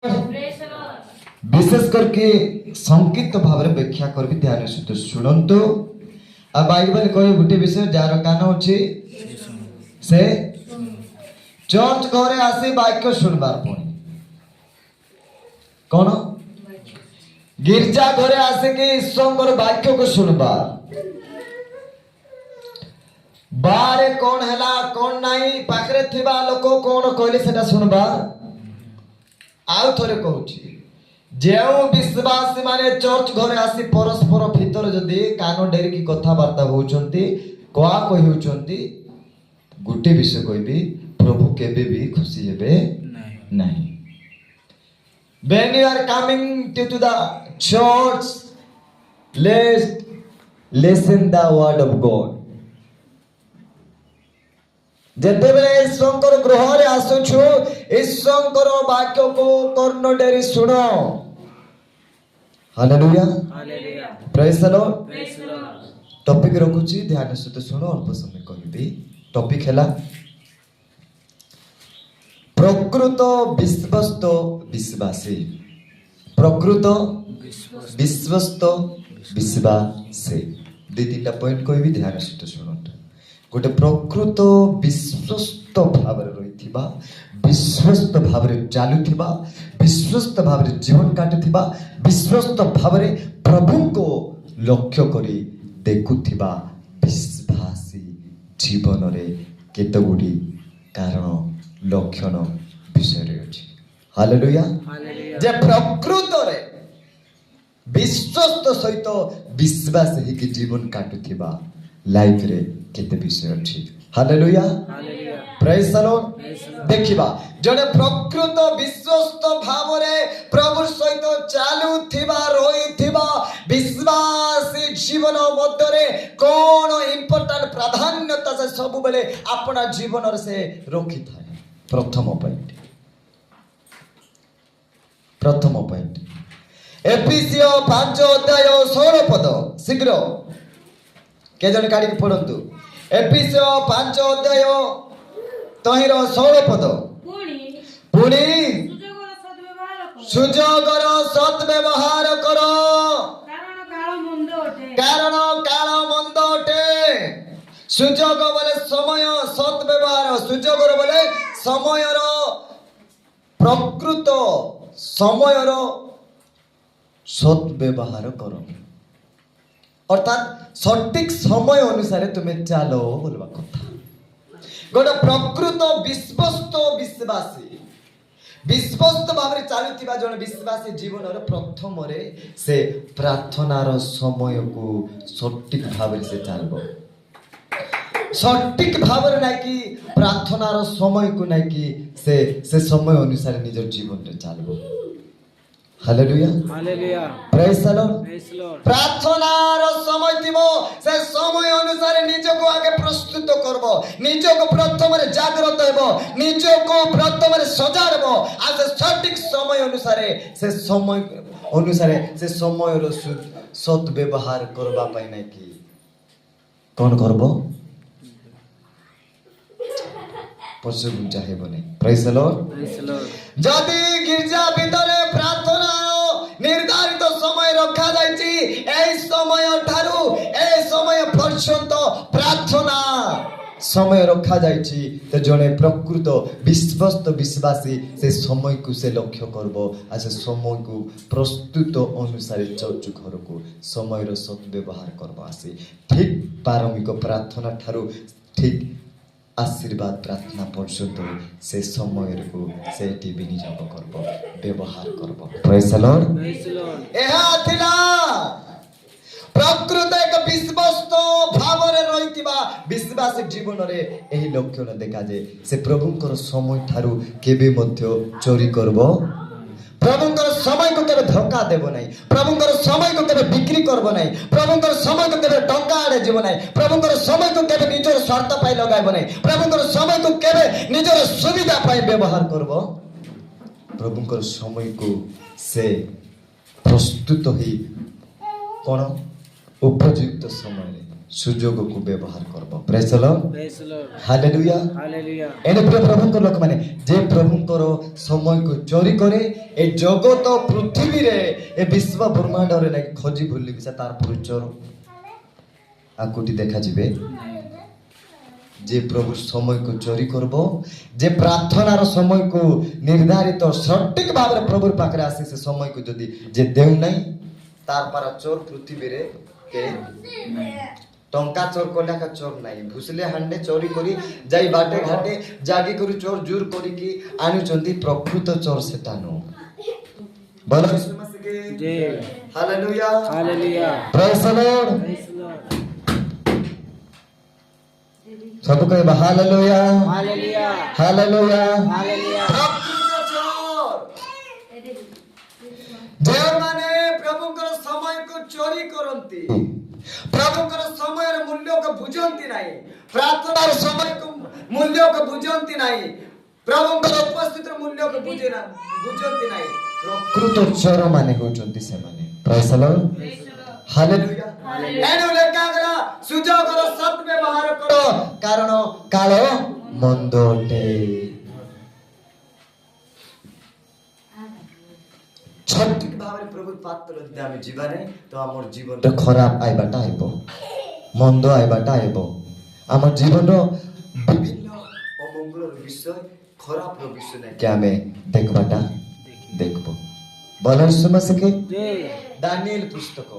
विशेष करके संक्षिप्त भाव में व्याख्या कर ध्यान सहित शुणु। आ बाइबल कह गोटे विषय जार कान अच्छे से चर्च घरे आसी वाक्य शुणबार पुणी कौन गिरजा घरे आसिक ईश्वर वाक्य को शुणबार बारे कौन है कौन नाई पाखरे थिबा लोक कौन कहले सेटा शुणबार। आउ थोड़े कहूँ जो विश्वासी माने चर्च घरे आसी परस्पर भीतर जदि कान डेरिकी कथबार्ता होउचंती कहा कही गोटे विषय कहबी प्रभु केबे भी खुशी हेबे नहीं। When you are coming to the church, let's listen the word of God. ଯେତେବେଳେ ଈଶ୍ୱରଙ୍କର ଗୃହରେ ଆସୁଛୁ ଈଶ୍ୱରଙ୍କର ବାକ୍ୟ को କର୍ଣ୍ଣ ଡେରି ଶୁଣ। ହାଲେଲୁୟା ପ୍ରେଜ୍ ଦ ଲର୍ଡ। ଟପିକ ରଖୁଛି ଧ୍ୟାନ ସହିତ ଶୁଣ ଅଳ୍ପ ସମୟ କହିବି। ଟପିକ ହେଲା ପ୍ରକୃତ ବିଶ୍ୱସ୍ତ ବିଶ୍ୱାସୀ। ପ୍ରକୃତ ବିଶ୍ୱସ୍ତ ବିଶ୍ୱାସୀ ଦୁଇ ତିନିଟା ପଏଣ୍ଟ କହିବି ଧ୍ୟାନ ସହିତ ଶୁଣନ୍ତୁ। गोटे प्रकृत विश्वस्त भाव रही विश्वस्त भाव चलुवा विश्वस्त भाव जीवन काटुवा विश्वस्त भाव प्रभु को लक्ष्य करी देखुवा विश्वासी जीवन रे केते गुडी कारण लक्षण विषय अच्छी। हालेलुया। जे प्रकृत रे विश्वस्त सहित विश्वास ही जीवन काटुवा लाइफ रे केते विषय अछि। Hallelujah praise the Lord. देखिबा जने प्रकृत विश्वस्त भाव रे प्रभु सहित चालुथिबा रहिथिबा विश्वासी जीवन मध्य रे कोन इंपोर्टेंट प्राधान्यता से सब बेले अपना जीवन से रखि थाए। प्रथम पॉइंट एफिसियो 5 अध्याय 16 पद शीघ्र के जन काढ़ी पढ़ंतु। एफिसियो 5 अध्याय तहिर 16 पद पुणी सुजोगर सद्व्यवहार करो कारण काल मंद अटे। सुजोग बोले समय सद्व्यवहार सुजोगर बोले समयर प्रकृत समयर सद्व्यवहार करो अर्थात सठिक समय अनुसार तुम्हें चलो बोलवा कथा। गोटे प्रकृत विश्वस्त विश्वासी विश्वस्त भाव में चलुवा जन विश्वासी जीवन प्रथम से प्रार्थनार समय को सठिक भाव से चलो सठिक भाव ना कि प्रार्थनार समय को ना कि से समय अनुसार निज जीवन रे चलो। Hallelujah praise the Lord. प्रार्थनार समय थिबो से समय अनुसार निजको आगे प्रस्तुत करबो निजको प्रथम रे जागृत हेबो निजको प्रथम रे सजारबो आ से सठिक समय अनुसार से समय रो सद व्यवहार करबा पई नै कि कोन करबो पशु चाहेबो नै। Praise the Lord. जदि गिरजा भितरे प्रार्थना निर्धारित समय रखा जाइछि ए समय ठारू ए समय पर्यंत प्रार्थना समय रखा जाइछि तो जने प्रकृत विश्वस्त विश्वासी से समय को से लक्ष्य करबो आ से समय को प्रस्तुत अनुसार चर्च घर को समय रो सद्व्यवहार करबो आसी ठीक पारमिक प्रार्थना ठारू ठीक आशीर्वाद प्रार्थना पर्यंत से समय को से विनियोग करबो व्यवहार करबो। Praise the Lord. एहा थिला प्रकृत एक विश्वस्त भाव रे रहितिबा विश्वासी जीवन रे एही लक्षण देखा जे से प्रभुकर समय ठारू केबे मध्य चोरी करबो प्रभुकर समय को केबे धोखा देबो नाही प्रभुकर समय को केबे बिक्री करबो नाही प्रभुकर समय को केबे टंका आड़े जीव नाही प्रभुकर समय को केबे निजर स्वार्थ पाई लगाइबो नाही प्रभुकर समय को केबे निजर सुविधा पाई व्यवहार करबो। प्रभुकर समय को से प्रस्तुत ही कोन उपयुक्त समय सुजोग को व्यवहार करबो। Praise the Lord, praise the Lord, hallelujah. Hallelujah. एने प्रिय प्रभु को लोक माने जे प्रभु को समय को चोरी करे ए जगत पृथ्वी रे ए विश्व ब्रह्मांड रे नै खोजी भूली बिसा तार पुर चोर आकुटी देखा जिवे। जे प्रभु समय को चोरी करबो, जे प्रार्थनार समय को निर्धारित सटीक भाव रे प्रभु पाखरे आसी से समय को जदी जे देउ नै तार पारा चोर पृथ्वी रे के टंका चोर कोला का चोर नाही। भुसले हांडे चोरी करी जाई बाटे घाटे जागी करी चोर जुर करी की आनु चंदी प्रकृत चोर सेटा नो। बोलो यीशु मसीह के जय, hallelujah, hallelujah, praise the Lord. Praise the Lord, सब कहे हालेलुया, हालेलुया, हालेलुया, हालेलुया। प्रकृत चोर जे माने प्रभुଙ୍କର समय को चोरी करंती, प्रभुଙ୍କର ସମୟର ମୂଲ୍ୟ को ବୁଝନ୍ତି ନାହିଁ, ପ୍ରାର୍ଥନାର ସମୟ को ମୂଲ୍ୟ को ବୁଝନ୍ତି ନାହିଁ, ପ୍ରଭୁଙ୍କର ଉପସ୍ଥିତିର ମୂଲ୍ୟ को ବୁଝନ୍ତି ନାହିଁ। ପ୍ରକୃତ ଚୋର ମାନେ ହେଉଛନ୍ତି ସେମାନେ। ପ୍ରେଜ ଦ ଲର୍ଡ, ହାଲେଲୁୟା। ଏଣୁ ଲେଖାଗଲା ସୁଯୋଗର ସତ୍ ବ୍ୟବହାର କର କାରଣ କାଳ ମନ୍ଦ ଅଟେ। सठिक भाव में प्रभु पात्र यदि आम जीवाने तो आम जीवन खराब आईबाटा आइब, मंद आईबाटा आइब। आम जीवन विभिन्न अमंगल विषय खराब विषय नहीं क्या आम देखबाटा देखब। बोलो यीशु मसीह के दानिएल पुस्तक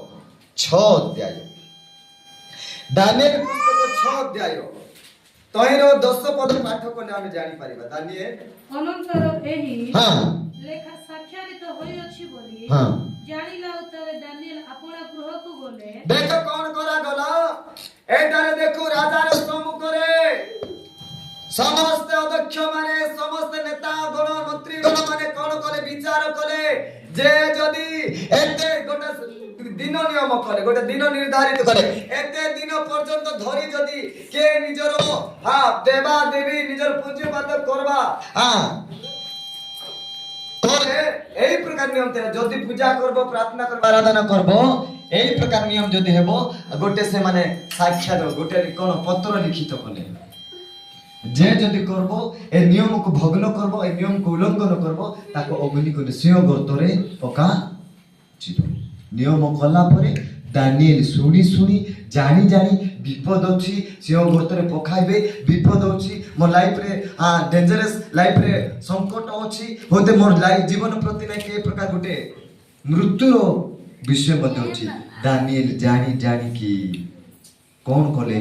6 अध्याय, दानिएल पुस्तक 6 अध्याय तहिरो 10 पद पाठ कले आम जानि परिबा। दानिएल अनंतर एही हां लेखा साक्षारित होई अछि बोली हां जानिला उतरे दानिएल अपना गृह को गले। देखो कौन करा गला एटारे देखो राजा रे सम्मुख रे समस्त अध्यक्ष माने समस्त नेता गण मंत्री गण माने कौन कले विचार कले जे जदी एते गोटे दिन नियम कले, गोटे दिन निर्धारित कले एते दिन पर्यंत धरी जदी के निजरो हां देवा देवी निजर पूज्यपात करबा हां एही प्रकार नियम थे। जदि पूजा करबो, प्रार्थना करबो, आराधना करबो, एही प्रकार नियम जदि हेबो गोटे से माने साक्षात गोटे कोन पत्र लिखित कले जे जदि करबो ए नियम को भग्न करबो, ए नियम को उल्लंघन करबो ताको अग्नि को सिंह गर्तरे पका जीव। नियम कला परे दानिएल सुनी सुनी जानी जानी विपद अछि सिंह गर्तरे पकाइबे, विपद अछि मोर लाइफ रे डेंजरस लाइफ रे संकट अछि होते मोर लाइफ जीवन प्रति नै के प्रकार गोटे मृत्युर विषय मध्ये अछि। दानिएल जानी जानी की कोन कले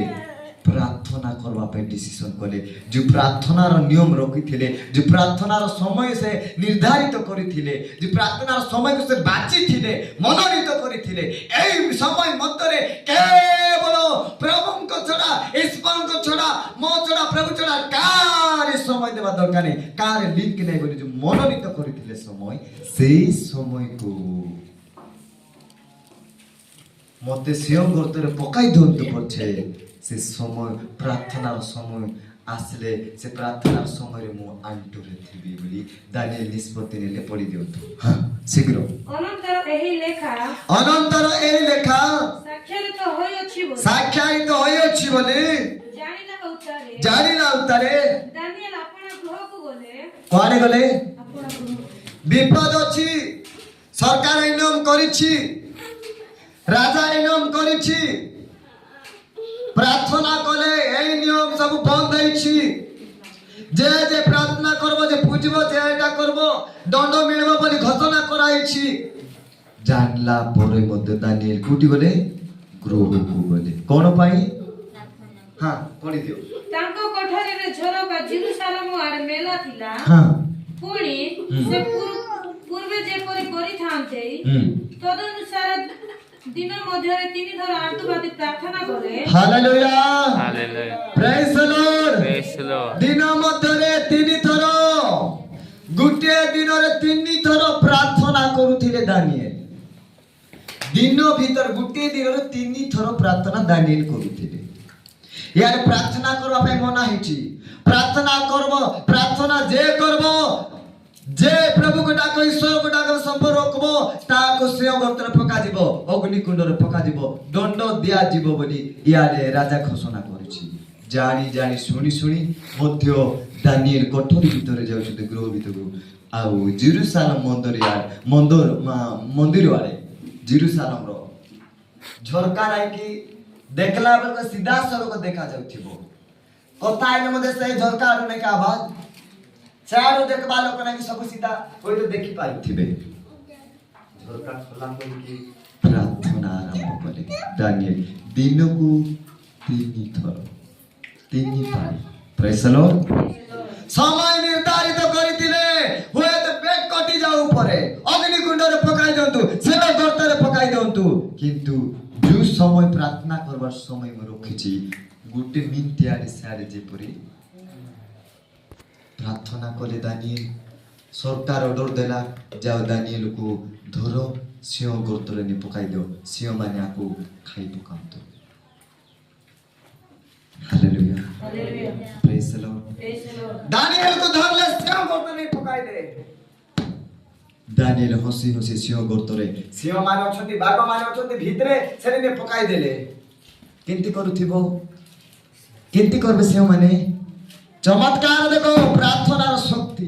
प्रार्थना करबा पे डिसीजन कले। जो प्रार्थनार नियम रखिथिले, जो प्रार्थनार समय से निर्धारित करिथिले, जो प्रार्थनार समय को से बाचिथिले, मनोनीत करिथिले, एई समय मध्यरे केवल प्रभु को छड़ा, ईश्वर को छड़ा, मो छड़ा, प्रभु छड़ा कार समय देबा दरकार नै, कार लिंक नै बोली जो मनोनीत करिथिले समय सेई समय को मते सिंह गर्तरे पकाई दियंतु पछे से समय प्रार्थनार समय आसले से प्रार्थनार समय रे मो आंटुरे थिबी बोली दानिएल निष्पत्ति नेले पढि दियंतु। हां शीघ्र अनंतर एही लेखा साक्षारित होई अछि बोली, साक्षारित होई अछि बोली जानिला उतारे दानिएल अपना गृह को गले। कोआडे गले? अपना गृह। विपद अछि, सरकार नियम करिछि, राजा नियम करिछि, प्रार्थना कले एई नियम सब बंद होइछि। जे जे प्रार्थना करबो, जे पूजबो, जे एटा करबो दंड मिलबो बोली घोषणा कराइछि। जानला परे मध्ये दानिएल कोठी गले? गृह को गले। कोन पाई? हां पढि दियो। तांको कोठरी रे झरोका जेरूशलेम आड़ मेला थिला। हां पुणी से पूर्वे जे परि करि थांते तदनुसार दिन मध्य 3 थर आंतुबादी प्रार्थना करे। Hallelujah, hallelujah, praise the Lord, praise the Lord. दिन मध्य 3 थर गुटे दिन रे 3 थर प्रार्थना करूथिले दानिएल। दिन भीतर गुटे दिन रे 3 थर प्रार्थना दानिएल करूथिले। यार प्रार्थना करबा पे मना हिची, प्रार्थना करबो, प्रार्थना जे करबो जे प्रभु को डाक ईश्वर को डाक संपर्क रखबो ताको सिंह गर्तर पका जीवो अग्निकुंड रे पका जीवो दंड दिया जीवो बोली इयाले राजा घोषणा करिछि जानी जानी सुनी सुनी मध्य दानिएल कोठरी भितर जाउछते गृह भितर आउ जेरूसालेम मंदिर वाले जेरूसालेम रो झरका नाही कि देखला बेल सीधा सड़क देखा जाउथिबो कथा इन मधे से झरका आने का आवाज चारो देखबा लोक नाही सब सीधा कोई तो देखि पाइथिबे झरका खोला कोई कि प्रार्थना आरंभ कले दानिएल दिनकू तीन पाई प्रेज द लॉर्ड समय निर्धारित करितिले हुए तो पेट कटि जाऊ परे अग्निकुंड रे पकाई दंतु सेवा गर्त रे पकाई दंतु किंतु जो समय प्रार्थना करबार समय म रखिछि गुटे मिनिट आडी साडे जेपरी प्रार्थना कले दानिएल सरकार ऑर्डर देला जाओ दानिएल को धरो सिंह गर्त रे नि पकाई दो सिंह माने आको खाई पकांतो hallelujah hallelujah praise the Lord praise the Lord Daniel को धरले सिंह गर्त रे पकाई दे दानिएल हसी हसी सिंह गर्त रे सिंह माने अछंती बाघ माने अछंती भितरे सेने ने पकाई देले केंती करूथिबो केंती करबे सिंह माने चमत्कार देखो प्रार्थनार शक्ति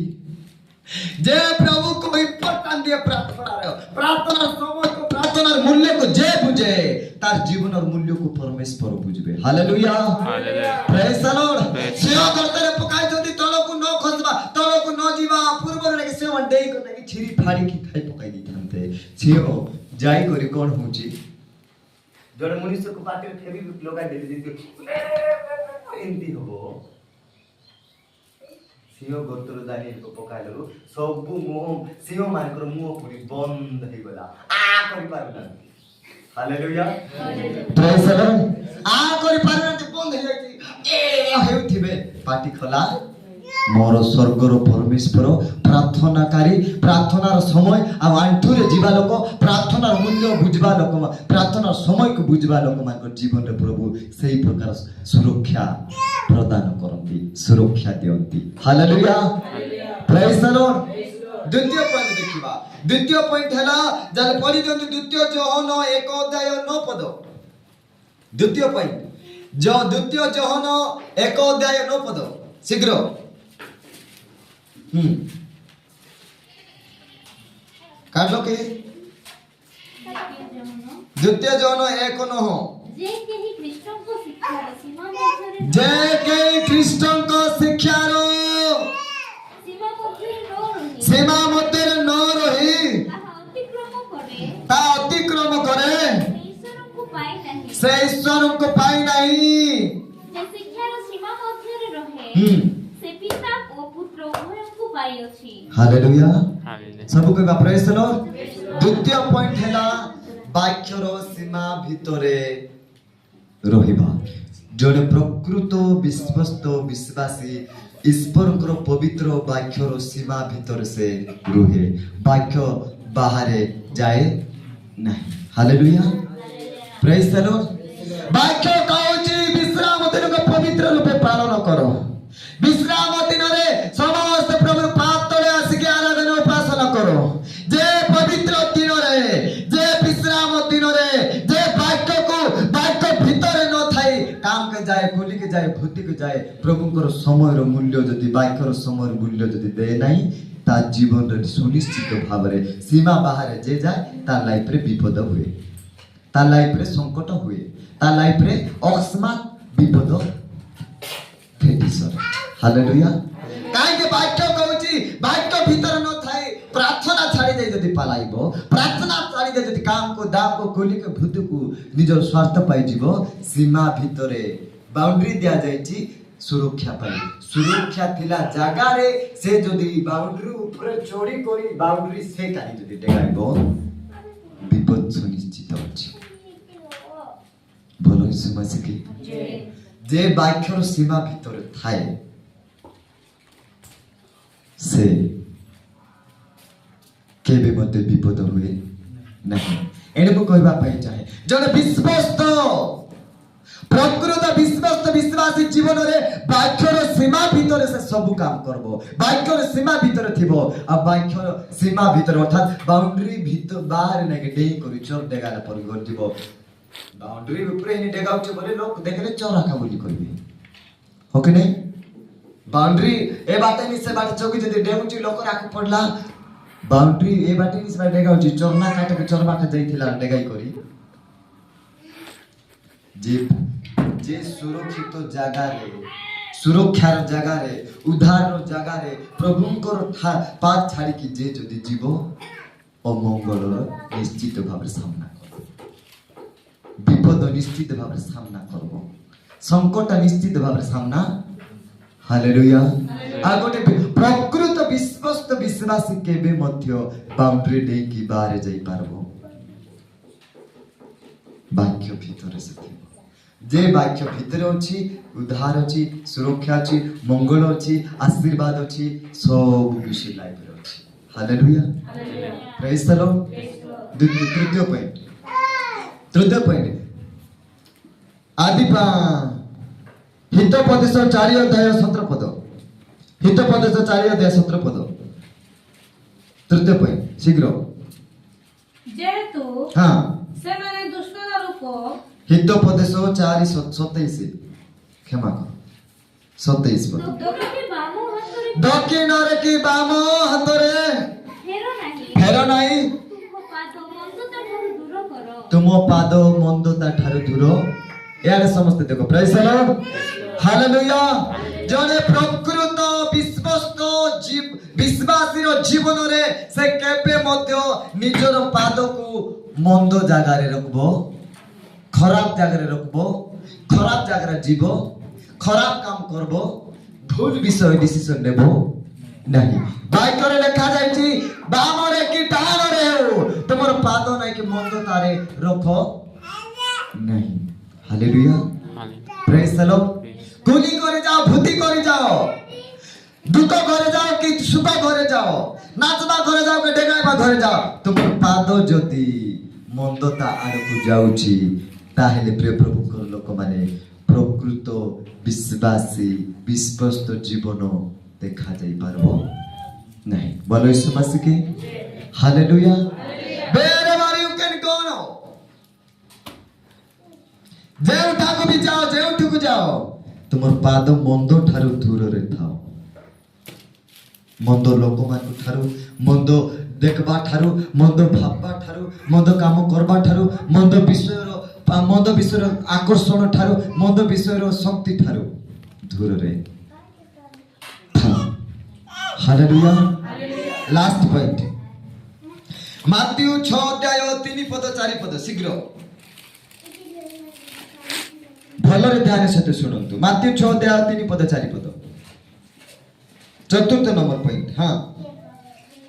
जे प्रभु को इम्पोर्टेंट दिए प्रार्थना समय को प्रार्थनार मूल्य को जे बुझे तार जीवन और मूल्य को परमेश्वर बुझबे hallelujah hallelujah praise the Lord Singh करते पकाई जदी तलो को न खसबा तलो को न जीवा पूर्व रे के सिंह डेई को कि छिरी फाड़ी की खाई पकाई दिथांते सिंह जाई करी कोन होची जड़े मनुष्य को पाटे फेबी लगाई देली जे एंती होबो सिंह गोत्र दानिएल को पकाइलु सब मुंह सिंह मानकर मुंह पूरी बंद हे गला आ करि पारना हालेलुया प्रेज द लॉर्ड आ करि पारना जे बंद हे जाई ए हेउथिबे पाटी खोला मोर स्वर्गर परमेश्वर प्रार्थनाकारी प्रार्थनार समय आ आंठुरे जीवा लोक प्रार्थनार मूल्य बुझबा लोक प्रार्थनार समय को बुझबा लोक मान जीवन रे प्रभु सही प्रकार सुरक्षा प्रदान करती सुरक्षा दियंती हालेलुया प्रेज द लॉर्ड द्वितीय पॉइंट देखिबा द्वितीय पॉइंट हैला जल पढि दियंतु द्वितीय जोहन 1 अध्याय 9 पद द्वितीय पॉइंट जो द्वितीय जोहन 1 अध्याय 9 पद शीघ्र काढलो के द्वितीय जोहन 1:9 जे केही ख्रीष्टଙ୍କ ଶିକ୍ଷାର ସୀମା ମଧ୍ୟରେ जे के ख्रीष्टଙ୍କ ଶିକ୍ଷାର ସୀମା ମଧ୍ୟରେ ନ ରହି ତା ଅତିକ୍ରମ କରେ ସେ ଈଶ୍ୱରଙ୍କୁ ପାଇ ନାହିଁ ଯେ ଶିକ୍ଷାର ସୀମା ମଧ୍ୟରେ ରହେ ସେ ପିତା ଓ ପୁତ୍ର ଉଭୟଙ୍କୁ ପାଇଅଛି ହାଲେଲୁୟା हालेलुया ସବୁ କହିବା ପ୍ରେଜ ଦ ଲର୍ଡ ଦ୍ୱିତୀୟ ପଏଣ୍ଟ ହେଲା ବାକ୍ୟର ସୀମା ଭିତରେ ରହିବା ଜଣେ ପ୍ରକୃତ ବିଶ୍ୱସ୍ତ ବିଶ୍ୱାସୀ ଈଶ୍ୱରଙ୍କର ପବିତ୍ର ବାକ୍ୟର ସୀମା ଭିତରେ ସେ ରୁହେ ବାକ୍ୟ ବାହାରେ ଯାଏ ନାହିଁ ହାଲେଲୁୟା ପ୍ରେଜ ଦ ଲର୍ଡ ବାକ୍ୟ କହୁଛି ବିଶ୍ରାମ ଦିନକୁ ପବିତ୍ର ରୂପେ ପାଳନ କର ବିଶ୍ରାମ ଦିନରେ ସମସ୍ତ ପ୍ରଭୁ ପାଦ ତଳେ ଆସିକି ଆରାଧନା ଉପାସନା କର ଯେ ପବିତ୍ର ଦିନରେ ଯେ ବିଶ୍ରାମ ଦିନରେ ଯେ ବାକ୍ୟ ଭିତରେ ନ ଥାଇ काम के जाए खोली के जाए भूति के जाए प्रभु को समय रो मूल्य जदि बाक्यर समय मूल्य जदि दे नहीं ता जीवन रे सुनिश्चित भाव रे सीमा बाहर जे जाए ता लाइफ रे विपद हुए ता लाइफ रे संकट हुए ता लाइफ रे अकस्मात विपद फेटिसर हालेलुया काहे के बाक्य कहूची बाक्य भीतर न थाए प्रार्थना छाड़ी दे जदि पलाइबो प्रार्थना छाड़ी दे जदि काम को दाम को खोली के भूत को निजर स्वार्थ पाई जीवो सीमा भीतरे बाउंड्री दिया जायची सुरक्षा पाई सुरक्षा थिला जागा रे से जदि बाउंड्री ऊपर चोरी करी बाउंड्री से काई जदि डेगाइबो विपद सुनिश्चित अछि बोलो समझ की जे बाक्यर सीमा भीतर थाए से केबे मते विपद हुए नहीं एने को कहबा पाई चाहे जने विश्वस्त प्रकृत विश्वस्त विश्वासी जीवन रे बाक्यर सीमा भीतर से सब काम करबो बाक्यर सीमा भीतर थिबो आ बाक्यर सीमा भीतर अर्थात बाउंड्री भीतर बाहर ने के डेई करी चोर देगाला पर कर दिबो बाउंड्री ऊपर ही डेगाउछ बोले लोग देखले चोर आका बोली कहबे हो कि नहीं बाउंड्री ए बाटे नि से बाटे चौकी जदी डेउची लोक राख पड़ला बाउंड्री ए बाटे नि से बाटे डेगाउची चोर ना काटे के चोर बाटे जाइथिला डेगाई करी जे सुरक्षित जगह रे सुरक्षार जगह रे उद्धार जगह रे प्रभुंकर पाद छाड़ी कि जे जदी जीव अमंगल निश्चित भाव सामना कर विपद निश्चित भाव सामना करबो संकट निश्चित भाव सामना हालेलुया आ गोटे प्रकृत विश्वस्त विश्वासी केबे मध्य बाउंड्री डे की बाहर जाई पारबो वाक्य भीतर से थिबो जे वाक्य भीतर अछि उद्धार अछि सुरक्षा अछि मंगल अछि आशीर्वाद अछि सब विषय लाइफ रे अछि hallelujah hallelujah praise the Lord तृतीय पॉइंट आदिपा हितोपदेश 4 अध्याय 17 पद हितोपदेश 4 अध्याय 17 पद तृतीय पॉइंट शीघ्र जेहेतु हां से माने दुष्टता रूप हितोपदेश 4:27 क्षमा कर 27 पद ଦକ୍ଷିଣ दक्षिण रे କି ବାମ ହାତରେ की बाम हातरे ଫେର ନାହିଁ फेर नाही ତୁମ ପାଦ ମନ୍ଦତା ଠାରୁ तुम पाद मंदता ठारू ଦୂର କର दूर यार समस्त देखो प्रेज द लॉर्ड हालेलुया जने प्रकृत विश्वस्त विश्वासी रो जीवन रे से केबे मध्य निजर पाद को मंद जगह रे रखबो खराब जगह रे रखबो खराब जगह रे जीवो खराब काम करबो भूल विषय डिसीजन नेबो नहीं बाइक रे लिखा जायछि बाम रे की डाहाण रे हो तुमर पाद नै कि मंद तारे रखो नहीं हालेलुया प्रेज द लॉर्ड गुली करे जाओ भूति करे जाओ दुख घरे जाओ कि सुख घरे जाओ नाचबा घरे जाओ कि डेगाइबा घरे जाओ तुमर पाद जदी मंदता आड़कू जाउछि ताहेले प्रिय प्रभुकर लोक माने प्रकृत विश्वासी विश्वस्त जीवन देखा जाई पारबो नहीं बोलो यीशु मसीह के hallelujah wherever you can go now जेउठाको भी जाओ जेउठुको जाओ तुमर पाद मंद ठारू दूर रे थाओ मंद लोक मान ठारू मंद देखबा ठारू मंद भाबबा ठारू मंद काम करबा ठारू मंद विषयर आकर्षण ठारू मंद विषयर शक्ति ठारू दूर रे हालेलुया लास्ट पॉइंट माथ्यू 6 अध्याय 3 पद 4 पद शीघ्र भलरे ध्यान सहित शुणन्तु माथ्यू 6 अध्याय 3 पद 4 पद चतुर्थ नंबर पॉइंट हां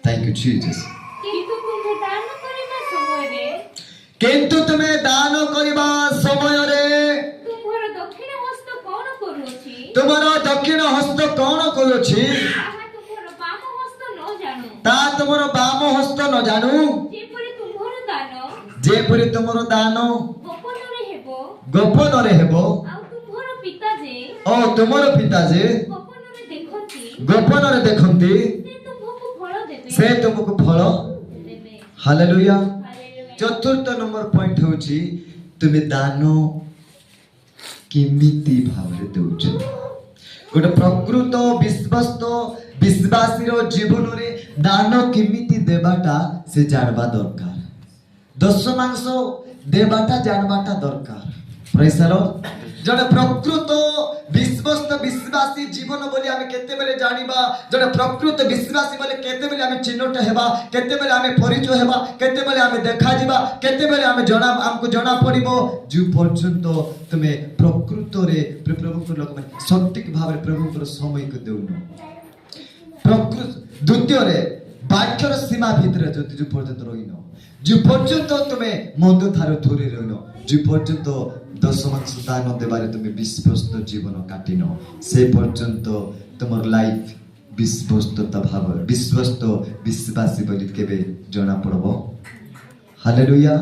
थैंक यू जीसस କିନ୍ତୁ ତୁମେ ଦାନ किंतु तुम्हें दान କରିବା ସମୟରେ करबा समय रे ତୁମର ଦକ୍ଷିଣ ହସ୍ତ କଣ କରୁଅଛି तुम्हारा दक्षिण हस्त कौन करूछि ତାହା ତୁମର ବାମ ହସ୍ତ ନ ଜାଣୁ ता तुमरो बाम हस्त न जानू ଯେପରି ତୁମର ଦାନ जेपरि तुमरो दान ଗୋପନରେ ହେବ गोपन रे हेबो ଆଉ ତୁମର ପିତା ଯେ ओ तुमरो पिता जे ଗୋପନରେ ଦେଖନ୍ତି गोपन रे देखंती ସେ ତୁମକୁ ଫଳ ଦେବେ से तुमको फल ଦେବେ हालेलुया ହାଲେଲୁୟା। चतुर्थ नंबर पॉइंट होछि तुमे दान केमिति भावरे देउछ गोटे प्रकृत विश्वस्त विश्वासी रो जीवन रे दान केमिति देबाटा से जानबा दरकार दशमांश देबाटा जानबाटा दरकार प्रेज द लॉर्ड जने प्रकृत विश्वस्त विश्वासी जीवन बोली आमे केते बेले जानिबा जने प्रकृत विश्वासी बोले केते बेले आमे चिन्हट हेबा केते बेले आमे परिचय हेबा केते बेले आमे देखा जिबा केते बेले आमे जणा हमको जणा पड़िबो जो पर्यंत तुमे प्रकृत रे प्रभु लोक में सटीक भाव रे प्रभु को समय को देउनो प्रकृत द्वितीय रे वाक्यर सीमा भीतर जो पर्यंत रहिनो जो पर्यंत तुमे मंद थारो थोरे रहिनो जो पर्यंत दशमांश दान देबारे तुमे विश्वस्त जीवन काटिनो से पर्यंत तुमर लाइफ विश्वस्तता भाव विश्वस्त विश्वासी बोली केबे जणा पड़बो हालेलुया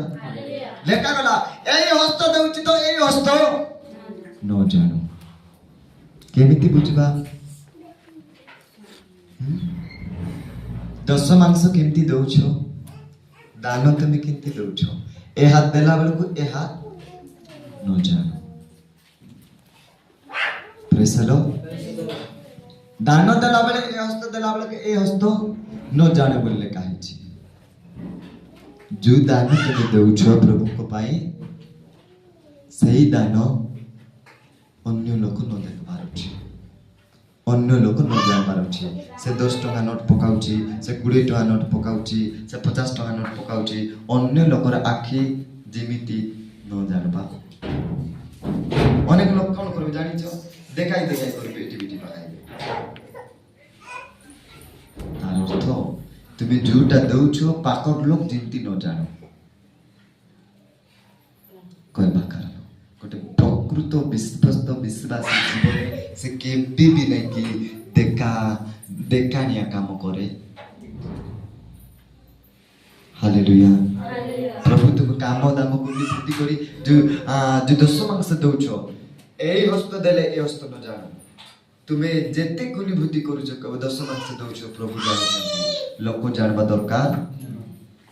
लेखा गला एई हस्त देउछि तो एई हस्त न जानु केमिति बुझबा दश मांस केमिति दौछ दान तुम केमिति दौछ ए हाथ देला बेल को ए हाथ न जानु प्रेज द लॉर्ड दान देला बेले ए हस्त देला बेले ए हस्त न जाने बोले काहे छी जो दान तुम दौछ प्रभु को पाई सही दान अन्य लोक न देख पारुछि अन्य लोक न जान पारुछि से 10 टका नोट पकाउछि से 20 टका नोट पकाउछि से 50 टका नोट पकाउछि अन्य लोकर आखि जेमिति न जानबा अनेक लोक कोन करबे जानि छ देखाई देखाई करबे एक्टिविटी पकाइबे तार अर्थ तुम जोटा दौछ पाकर लोक जेमिति न जानो कहबा कारण गोटे प्रकृत विश्वस्त विश्वासी जीवन से केबे भी नहीं कि देखानिया काम करे हालेलुया प्रभु तुम काम दाम गुंडी फुटी करी जो 10 मांस दौछ एई हस्त देले ए हस्त न जानो तुमे जेते गुनी भूति करूछ कब 10 मांस दौछ प्रभु जानो लोक जानबा दरकार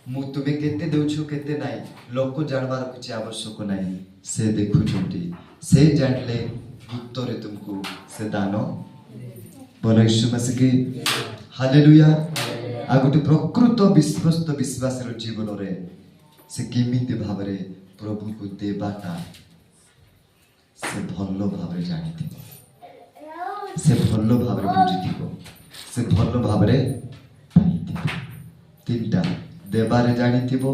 मु तुमे केते दौछ केते नाही लोक जानबार कुछ आवश्यक नाही से देखुछंती से जानले उत्तरे तुमको से दान बोलो यीशु मसीह की हालेलुया आ गोटे प्रकृत विश्वस्त विश्वासर जीवन रे से केमिति भाबरे प्रभु को देबाटा से भल्लो भाबरे जानिथिबो से भल्लो भाबरे बुझिथिबो से भल्लो भाबरे पाइथिबो तीनटा देबारे जानिथिबो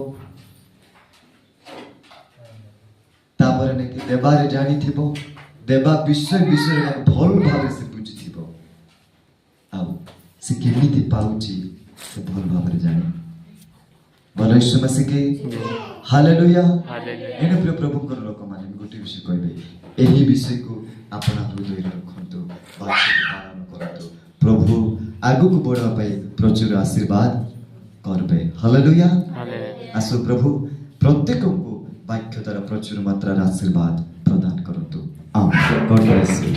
तापर ने कि देबारे जानिथिबो देबा विषय विषय भल भाबरे से बुझिथिबो आ से केमिति पाउची से भल भाबरे जानि बोलो यीशु मसीह के हालेलुया हालेलुया एने प्रिय प्रभु को लोक माने गोटे विषय कहबे एही विषय को अपना हृदय रखंतु वाक्य पालन करंतु प्रभु आगु को बढ़ा पाई प्रचुर आशीर्वाद करबे हालेलुया हालेलुया आसो प्रभु प्रत्येक को वाक्य द्वारा प्रचुर मात्रा आशीर्वाद प्रदान करंतु आमेन गॉड ब्लेस यू।